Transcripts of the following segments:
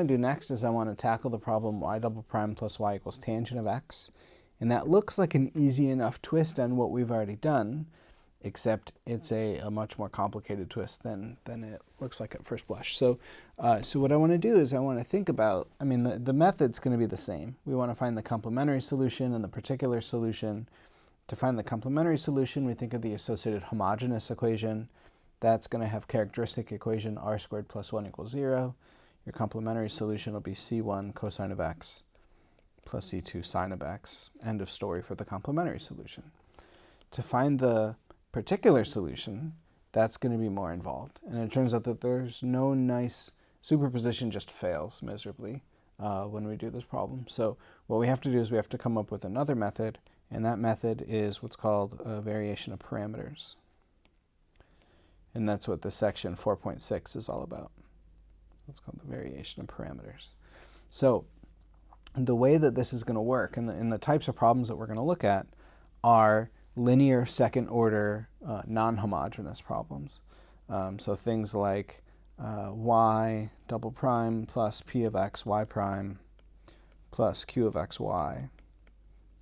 What I'm going to do next is I want to tackle the problem y double prime plus y equals tangent of x. And that looks like an easy enough twist on what we've already done, except it's a much more complicated twist than it looks like at first blush. So what I want to do is I want to think about, I mean, the method's going to be the same. We want to find the complementary solution and the particular solution. To find the complementary solution, we think of the associated homogeneous equation. That's going to have characteristic equation r squared plus 1 equals 0. Your complementary solution will be c1 cosine of x plus c2 sine of x. End of story for the complementary solution. To find the particular solution, that's going to be more involved. And it turns out that there's no nice superposition, just fails miserably when we do this problem. So what we have to do is we have to come up with another method, and that method is what's called a variation of parameters. And that's what the section 4.6 is all about. It's called the variation of parameters. So the way that this is going to work, and the types of problems that we're going to look at, are linear second order non-homogeneous problems. So things like y double prime plus p of x y prime plus q of x y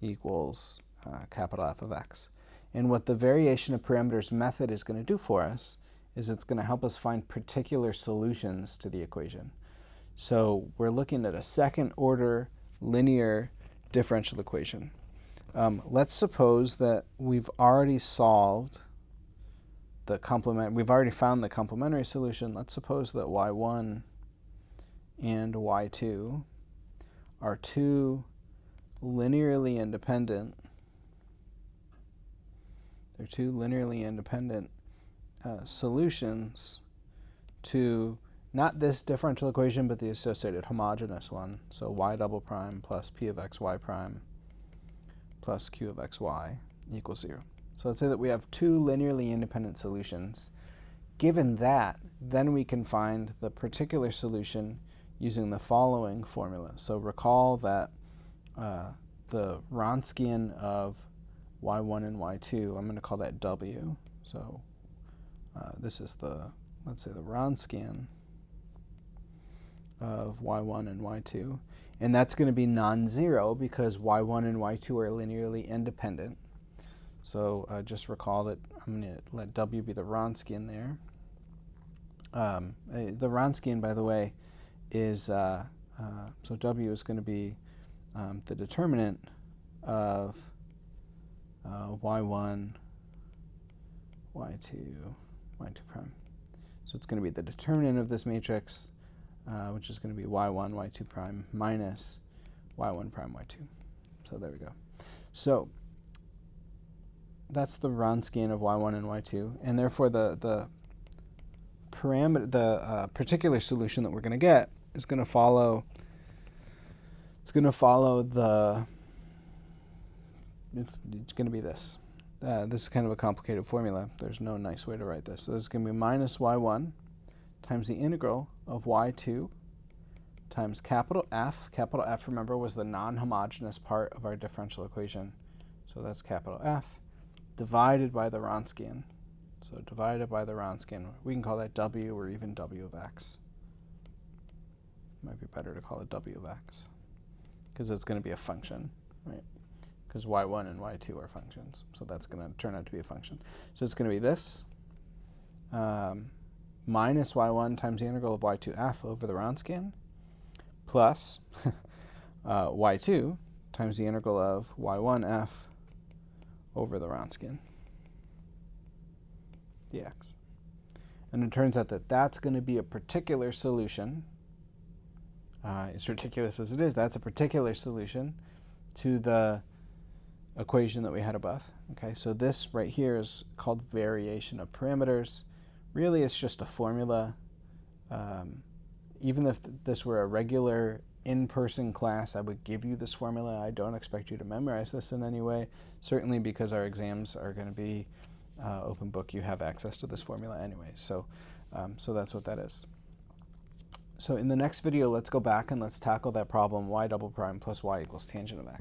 equals capital F of x. And what the variation of parameters method is going to do for us is it's going to help us find particular solutions to the equation. So we're looking at a second order linear differential equation. Let's suppose that we've already solved we've already found the complementary solution. Let's suppose that y1 and y2 are two linearly independent. They're two linearly independent solutions to not this differential equation, but the associated homogeneous one. So y double prime plus p of x y prime plus q of x y equals 0. So let's say that we have two linearly independent solutions. Given that, then we can find the particular solution using the following formula. So recall that the Wronskian of y1 and y2, I'm going to call that w. So this is let's say the Wronskian of y1 and y2. And that's going to be non-zero because y1 and y2 are linearly independent. So just recall that I'm going to let w be the Wronskian there. The Wronskian, by the way, is, so w is going to be the determinant of y1, y2, y2 prime. So it's going to be the determinant of this matrix, which is going to be y1, y2 prime minus y1 prime, y2. So there we go. So that's the Wronskian of y1 and y2, and therefore the particular solution that we're going to get is going to follow. It's going to follow the. It's going to be this. This is kind of a complicated formula. There's no nice way to write this. So this is going to be minus y1 times the integral of y2 times capital F. Capital F, remember, was the non-homogeneous part of our differential equation. So that's capital F divided by the Wronskian. So divided by the Wronskian. We can call that w or even w of x. Might be better to call it w of x because it's going to be a function, right? Because y1 and y2 are functions. So that's going to turn out to be a function. So it's going to be this minus y1 times the integral of y2f over the Wronskian plus y2 times the integral of y1f over the Wronskian dx. And it turns out that that's going to be a particular solution. As ridiculous as it is, that's a particular solution to the equation that we had above. Okay, so this right here is called variation of parameters. Really, it's just a formula. Even if this were a regular in-person class, I would give you this formula. I don't expect you to memorize this in any way. Certainly because our exams are going to be open book, you have access to this formula anyway. So that's what that is. So in the next video, let's go back and let's tackle that problem y double prime plus y equals tangent of x.